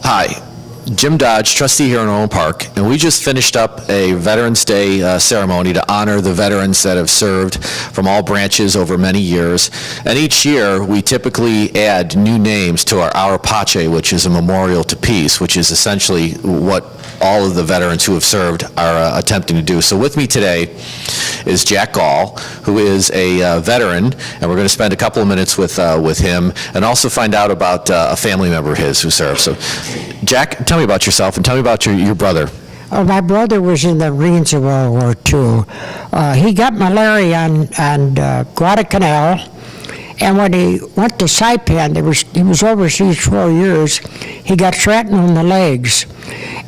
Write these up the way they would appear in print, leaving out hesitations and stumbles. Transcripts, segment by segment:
Hi, Jim Dodge, trustee here in Orland Park, and we just finished up a Veterans Day ceremony to honor the veterans that have served from all branches over many years. And each year, we typically add new names to our Pace, which is a memorial to peace, which is essentially what all of the veterans who have served are attempting to do. So with me today is Jack Gaul, who is a veteran, and we're going to spend a couple of minutes with him, and also find out about a family member of his who served. So, Jack, tell me about yourself, and tell me about your brother. Oh, my brother was in the Marines in World War II. He got malaria on Guadalcanal, and when he went to Saipan, he was overseas 4 years, he got shrapnel in the legs.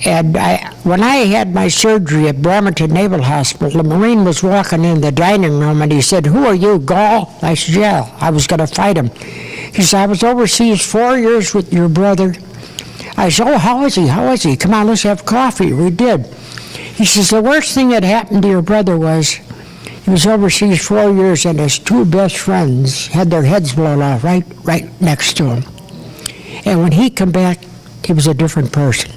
And when I had my surgery at Bremerton Naval Hospital, the Marine was walking in the dining room, and he said, "Who are you, Gaul?" I said, "Yeah, I was going to fight him." He said, "I was overseas 4 years with your brother." I said, "Oh, how is he? How is he? Come on, let's have coffee." We did. He says, "The worst thing that happened to your brother was he was overseas 4 years, and his two best friends had their heads blown off right next to him. And when he come back, he was a different person."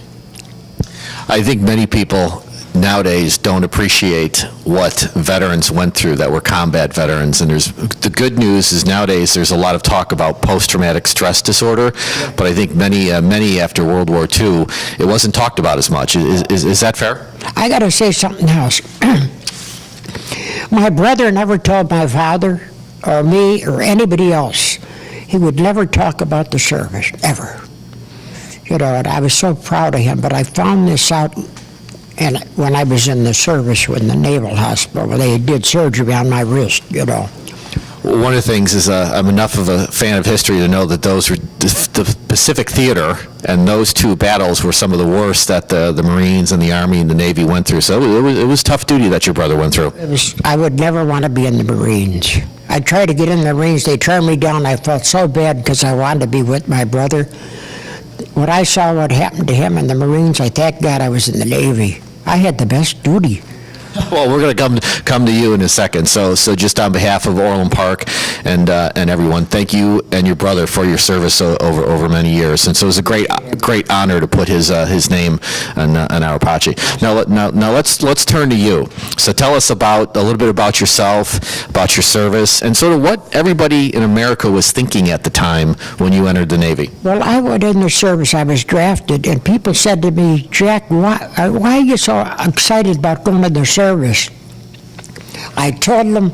I think many people nowadays don't appreciate what veterans went through that were combat veterans. And the good news is nowadays there's a lot of talk about post-traumatic stress disorder, but I think many after World War II, it wasn't talked about as much. Is that fair? I got to say something else. My brother never told my father or me or anybody else. He would never talk about the service, ever. You know, and I was so proud of him, but I found this out when I was in the service in the Naval Hospital, where they did surgery on my wrist, you know. One of the things is I'm enough of a fan of history to know that those were the Pacific Theater, and those two battles were some of the worst that the Marines and the Army and the Navy went through. So it was tough duty that your brother went through. I would never want to be in the Marines. I tried to get in the Marines. They turned me down. I felt so bad because I wanted to be with my brother. When I saw what happened to him in the Marines, I thank God I was in the Navy. I had the best duty. Well, we're going to come to you in a second. So just on behalf of Orland Park and everyone, thank you and your brother for your service over many years. And so it was a great honor to put his name on our Apache. Now let's turn to you. So tell us a little bit about yourself, about your service, and sort of what everybody in America was thinking at the time when you entered the Navy. Well, I went in the service. I was drafted, and people said to me, "Jack, why are you so excited about going to the service?" I told them,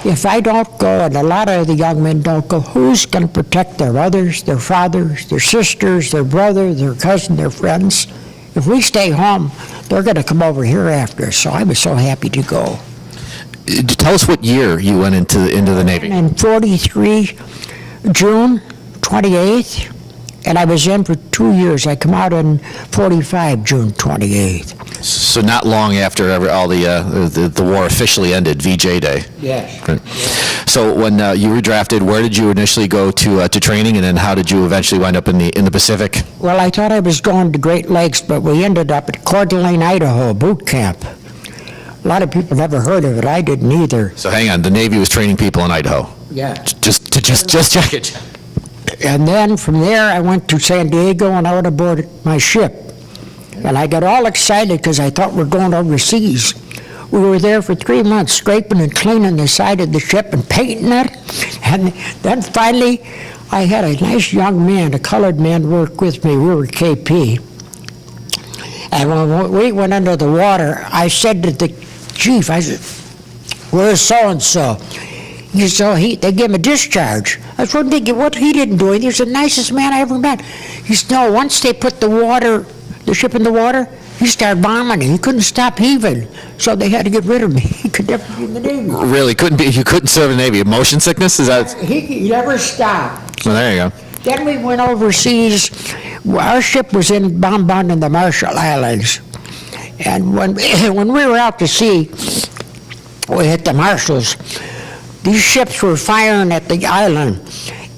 if I don't go, and a lot of the young men don't go, who's going to protect their mothers, their fathers, their sisters, their brother, their cousin, their friends? If we stay home, they're going to come over here after us. So I was so happy to go. Tell us what year you went into the Navy. In 43, June 28th, and I was in for 2 years. I come out in 45, June 28th. So not long after all the war officially ended, VJ Day. Yes. Right. So when you were drafted, where did you initially go to training, and then how did you eventually wind up in the Pacific? Well, I thought I was going to Great Lakes, but we ended up at Coeur d'Alene, Idaho, boot camp. A lot of people never heard of it. I didn't either. So hang on, the Navy was training people in Idaho. Yeah. Just check it. And then from there, I went to San Diego and I went aboard my ship. And I got all excited because I thought we're going overseas. We were there for 3 months, scraping and cleaning the side of the ship and painting it. And then finally, I had a nice young man, a colored man, work with me. We were KP. And when we went under the water, I said to the chief, I said, "Where's so-and-so?" He said, they gave him a discharge. I said, "What? He didn't do anything. He was the nicest man I ever met." He said, "No, once they put the ship in the water, he started vomiting. He couldn't stop heaving, so they had to get rid of me. He could never be in the Navy." Really, you couldn't serve in the Navy. Motion sickness, is that? He never stopped. Well, there you go. Then we went overseas. Our ship was bombarded in the Marshall Islands, and when we were out to sea, we hit the Marshalls. These ships were firing at the island,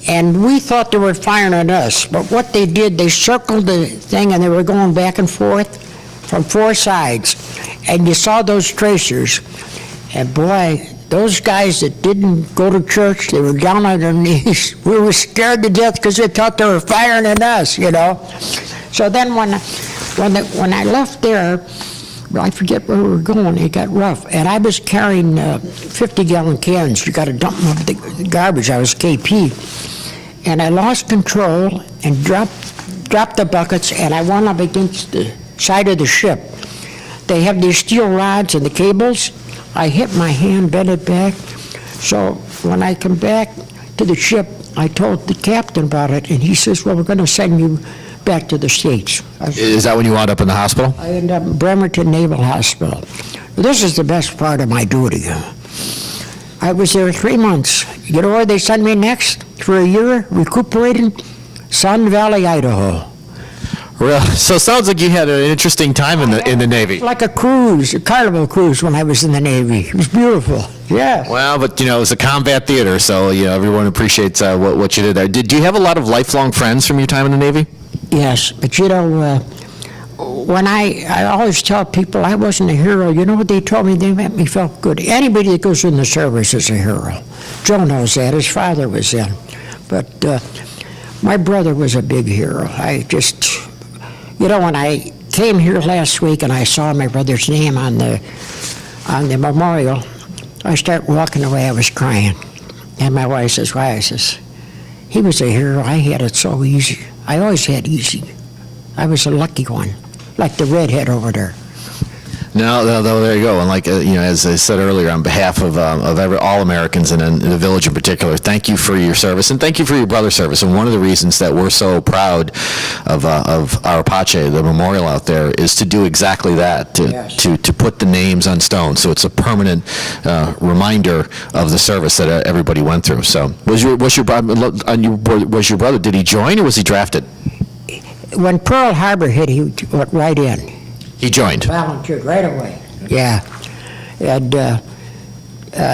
and we thought they were firing at us. But what they did, they circled the thing, and they were going back and forth from 4 sides. And you saw those tracers. And boy, those guys that didn't go to church, they were down on their knees. We were scared to death because they thought they were firing at us, you know. So then when I left there, well, I forget where we were going, it got rough, and I was carrying 50-gallon cans. You got to dump them up the garbage. I was KP. And I lost control and dropped the buckets, and I wound up against the side of the ship. They have these steel rods and the cables. I hit my hand, bent it back. So when I come back to the ship, I told the captain about it, and he says, well, we're going to send you back to the States. Is that when you wound up in the hospital? I ended up in Bremerton Naval Hospital. This is the best part of my duty. I was there 3 months. You know where they sent me next? For a year, recuperating? Sun Valley, Idaho. Really? So it sounds like you had an interesting time in the Navy. Like a cruise, a carnival cruise when I was in the Navy. It was beautiful. Yeah. Well, but it was a combat theater, so everyone appreciates what you did there. Did you have a lot of lifelong friends from your time in the Navy? Yes, but when I always tell people I wasn't a hero, you know what they told me? They made me feel good. Anybody that goes in the service is a hero. Joe knows that. His father was in. But my brother was a big hero. I just, when I came here last week and I saw my brother's name on the memorial, I started walking away. I was crying. And my wife says, why? I says, he was a hero. I had it so easy. I always had easy. I was a lucky one, like the redhead over there. No, there you go. And like as I said earlier, on behalf of all Americans and in the village in particular, thank you for your service and thank you for your brother's service. And one of the reasons that we're so proud of our Apache, the memorial out there, is to do exactly that, to put the names on stone. So it's a permanent reminder of the service that everybody went through. So was your brother? Did he join or was he drafted? When Pearl Harbor hit, he went right in. He joined. Volunteered right away. Yeah. And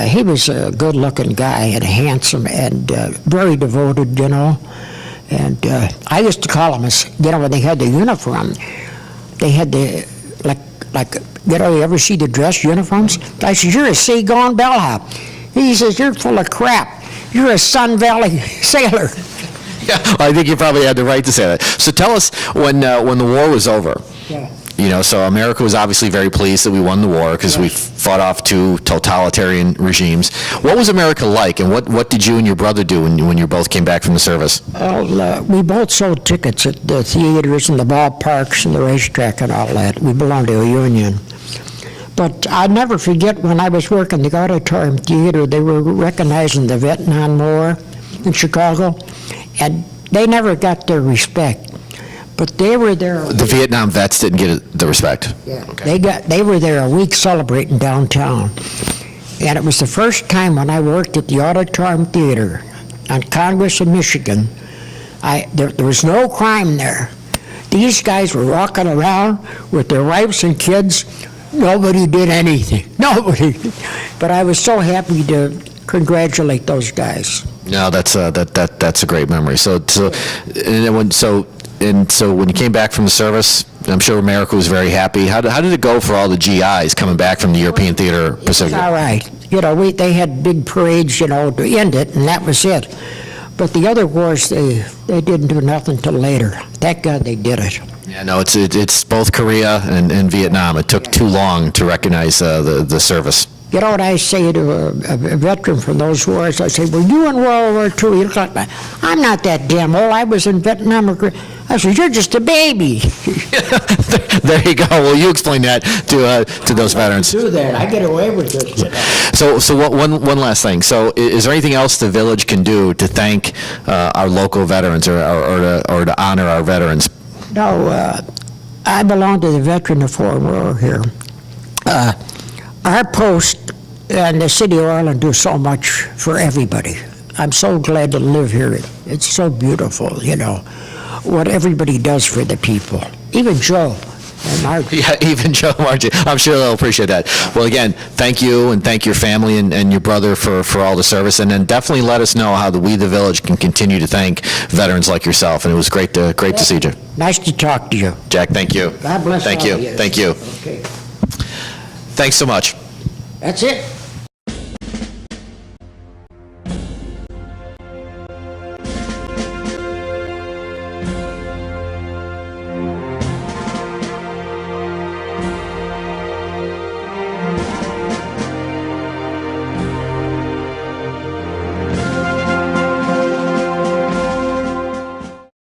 he was a good-looking guy and handsome and very devoted, And I used to call him, when they had the uniform, they had the, you ever see the dress uniforms? I said, you're a seagoing bellhop. He says, you're full of crap. You're a Sun Valley sailor. Yeah, well, I think you probably had the right to say that. So tell us, when the war was over, so America was obviously very pleased that we won the war because we fought off 2 totalitarian regimes. What was America like, and what did you and your brother do when you both came back from the service? Well, we both sold tickets at the theaters and the ballparks and the racetrack and all that. We belonged to a union. But I'll never forget when I was working the Auditorium Theater, they were recognizing the Vietnam War in Chicago, and they never got their respect. But they were there. The Vietnam vets didn't get the respect. Yeah, okay. They were there a week celebrating downtown, and it was the first time when I worked at the Auditorium Theater on Congress in Michigan. There was no crime there. These guys were walking around with their wives and kids. Nobody did anything. Nobody. But I was so happy to congratulate those guys. No, that's a great memory. So when you came back from the service, I'm sure America was very happy. How did it go for all the GIs coming back from the European Theater Pacific? All right. They had big parades, to end it, and that was it. But the other wars, they didn't do nothing till later. Thank God they did it. Yeah, no, it's both Korea and Vietnam. It took too long to recognize the service. You know what I say to a veteran from those wars? I say, were you in World War II? He looked like, I'm not that damn old. I was in Vietnam. I said, you're just a baby. There you go. Well, you explain that to those veterans. I do that. I get away with it. So one last thing. So is there anything else the village can do to thank our local veterans or to honor our veterans? No, I belong to the Veteran of Foreign War here. Our post and the city of Orland do so much for everybody. I'm so glad to live here. It's so beautiful, what everybody does for the people. Even Joe and Margie. Yeah, even Joe and Margie. I'm sure they'll appreciate that. Well, again, thank you and thank your family and your brother for all the service. And then definitely let us know how we, the village, can continue to thank veterans like yourself. And it was great to see you. Nice to talk to you. Jack, thank you. God bless Thank all you. of you. Thank you. Okay. Thanks so much. That's it.